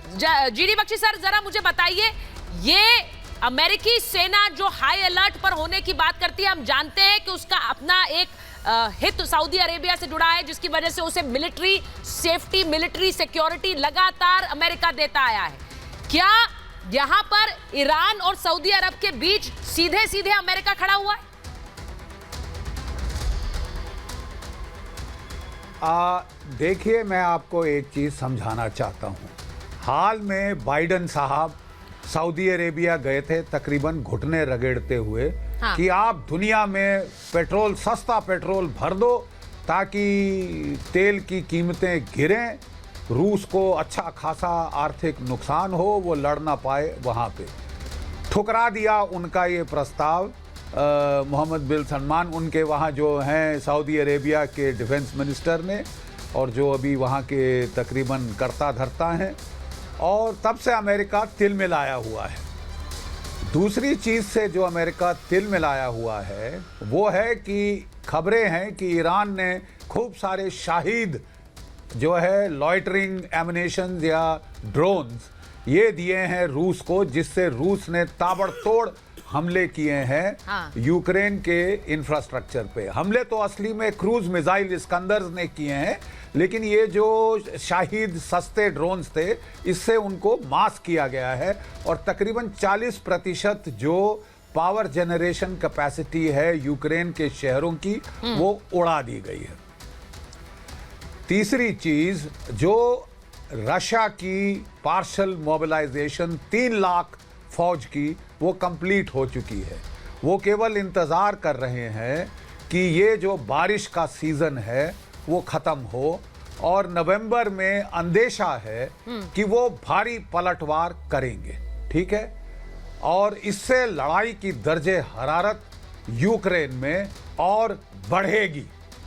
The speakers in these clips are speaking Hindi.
जीडी बख्शी सर, जरा मुझे बताइए, ये अमेरिकी सेना जो हाई अलर्ट पर होने की बात करती है, हम जानते हैं कि उसका अपना एक हित सऊदी अरेबिया से जुड़ा है, जिसकी वजह से उसे मिलिट्री सेफ्टी, मिलिट्री सिक्योरिटी लगातार अमेरिका देता आया है। क्या यहां पर ईरान और सऊदी अरब के बीच सीधे सीधे अमेरिका खड़ा हुआ है? देखिए, मैं आपको एक चीज समझाना चाहता हूं। हाल में बाइडन साहब सऊदी अरेबिया गए थे तकरीबन घुटने रगड़ते हुए कि आप दुनिया में पेट्रोल, सस्ता पेट्रोल भर दो ताकि तेल की कीमतें गिरें, रूस को अच्छा खासा आर्थिक नुकसान हो, वो लड़ ना पाए। वहाँ पे ठुकरा दिया उनका ये प्रस्ताव मोहम्मद बिन सलमान, उनके वहाँ जो हैं सऊदी अरेबिया के डिफेंस मिनिस्टर ने, और जो अभी वहाँ के तकरीबन करता धरता हैं, और तब से अमेरिका तिल मिलाया हुआ है। दूसरी चीज़ से जो अमेरिका तिल मिलाया हुआ है वो है कि खबरें हैं कि ईरान ने खूब सारे शाहिद जो है लॉइटरिंग एमिनेशन या ड्रोन्स ये दिए हैं रूस को, जिससे रूस ने ताबड़तोड़ हमले किए हैं यूक्रेन के इंफ्रास्ट्रक्चर पे। हमले तो असली में क्रूज मिसाइल इस्कंदर्स ने किए हैं, लेकिन ये जो शाहिद सस्ते ड्रोन्स थे इससे उनको मास्क किया गया है, और तकरीबन 40% जो पावर जनरेशन कैपेसिटी है यूक्रेन के शहरों की वो उड़ा दी गई है। तीसरी चीज, जो रशिया की पार्शल मोबिलाइजेशन 3 लाख फौज की वो कंप्लीट हो चुकी है। वो केवल इंतज़ार कर रहे हैं कि ये जो बारिश का सीज़न है वो ख़त्म हो, और नवंबर में अंदेशा है कि वो भारी पलटवार करेंगे। ठीक है, और इससे लड़ाई की दर्जे हरारत यूक्रेन में और बढ़ेगी,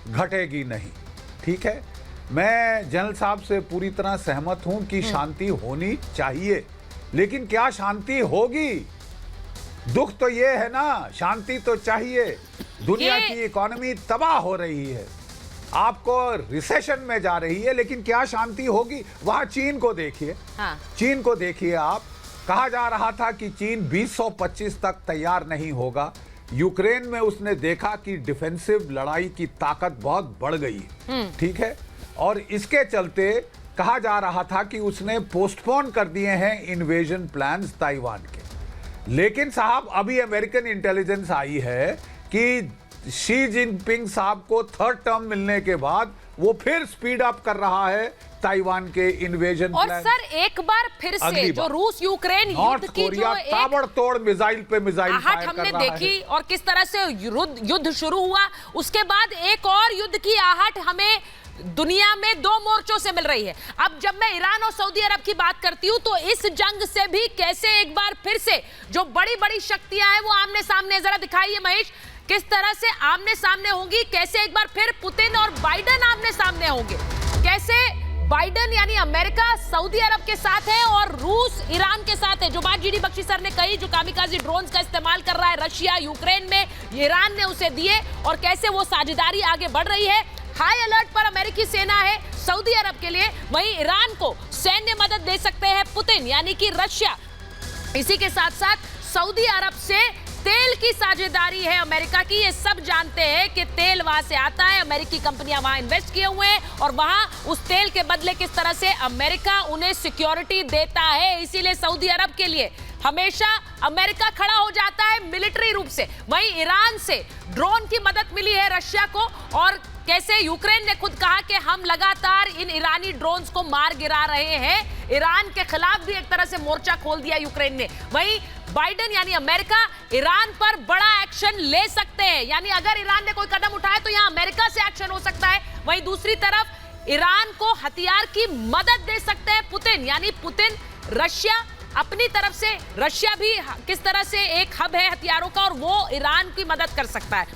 घटेगी नहीं। ठीक है, मैं जनरल साहब से पूरी तरह सहमत हूं कि शांति होनी चाहिए, लेकिन क्या शांति होगी? दुख तो ये है ना, शांति तो चाहिए। दुनिया की इकोनॉमी तबाह हो रही है, आपको रिसेशन में जा रही है, लेकिन क्या शांति होगी? वहां चीन को देखिए, चीन को देखिए आप। कहा जा रहा था कि चीन 2025 तक तैयार नहीं होगा। यूक्रेन में उसने देखा कि डिफेंसिव लड़ाई की ताकत बहुत बढ़ गई। ठीक है, और इसके चलते कहा जा रहा था कि उसने पोस्टपोन कर दिए हैं इन्वेजन प्लान्स ताइवान के। लेकिन साहब, अभी अमेरिकन इंटेलिजेंस आई है कि शी जिनपिंग साहब को 3rd टर्म मिलने के बाद वो फिर स्पीड अप कर रहा है ताइवान के इन्वेजन और सर एक बार फिर से जो रूस यूक्रेन युद्ध की जो एक ताबड़तोड़ मिसाइल पे मिसाइल आहट हमने देखी, और किस तरह से युद्ध शुरू हुआ, उसके बाद एक और युद्ध की आहट हमें दुनिया में 2 मोर्चों से मिल रही है। अब जब मैं ईरान और सऊदी अरब की बात करती हूं तो इस जंग से भी कैसे एक बार फिर से जो बड़ी बड़ी शक्तियां हैं वो आमने सामने, जरा दिखाइए महेश, किस तरह से आमने सामने होंगी, कैसे एक बार फिर पुतिन और बाइडन आमने सामने होंगे, कैसे बाइडन यानी अमेरिका सऊदी अरब के साथ है और रूस ईरान के साथ है। जो बात जीडी बख्शी सर ने कही, जो कामिकाज़ी ड्रोन्स का इस्तेमाल कर रहा है रशिया यूक्रेन में, ईरान ने उसे दिए, और कैसे वो साझेदारी आगे बढ़ रही है। हाई अलर्ट पर अमेरिकी सेना है सऊदी अरब के लिए, वहीं ईरान को सैन्य मदद दे सकते हैं पुतिन यानी कि रशिया। इसी के साथ साथ सऊदी अरब से तेल की साझेदारी है अमेरिका की। ये सब जानते हैं कि तेल वहां से आता है, अमेरिकी कंपनियां वहां इन्वेस्ट किए हुए हैं, और वहां उस तेल के बदले किस तरह से अमेरिका उन्हें सिक्योरिटी देता है। इसीलिए सऊदी अरब के लिए हमेशा अमेरिका खड़ा हो जाता है मिलिट्री रूप से। वहीं ईरान से ड्रोन की मदद मिली है रशिया को, और कैसे यूक्रेन ने खुद कहा कि हम लगातार इन ईरानी ड्रोन्स को मार गिरा रहे हैं। ईरान के खिलाफ भी एक तरह से मोर्चा खोल दिया यूक्रेन ने। वहीं बाइडन यानी अमेरिका ईरान पर बड़ा एक्शन ले सकते हैं, यानी अगर ईरान ने कोई कदम उठाए तो यहां अमेरिका से एक्शन हो सकता है। वहीं दूसरी तरफ ईरान को हथियार की मदद दे सकते हैं पुतिन, यानी पुतिन रशिया अपनी तरफ से, रशिया भी किस तरह से एक हब है हथियारों का और वो ईरान की मदद कर सकता है।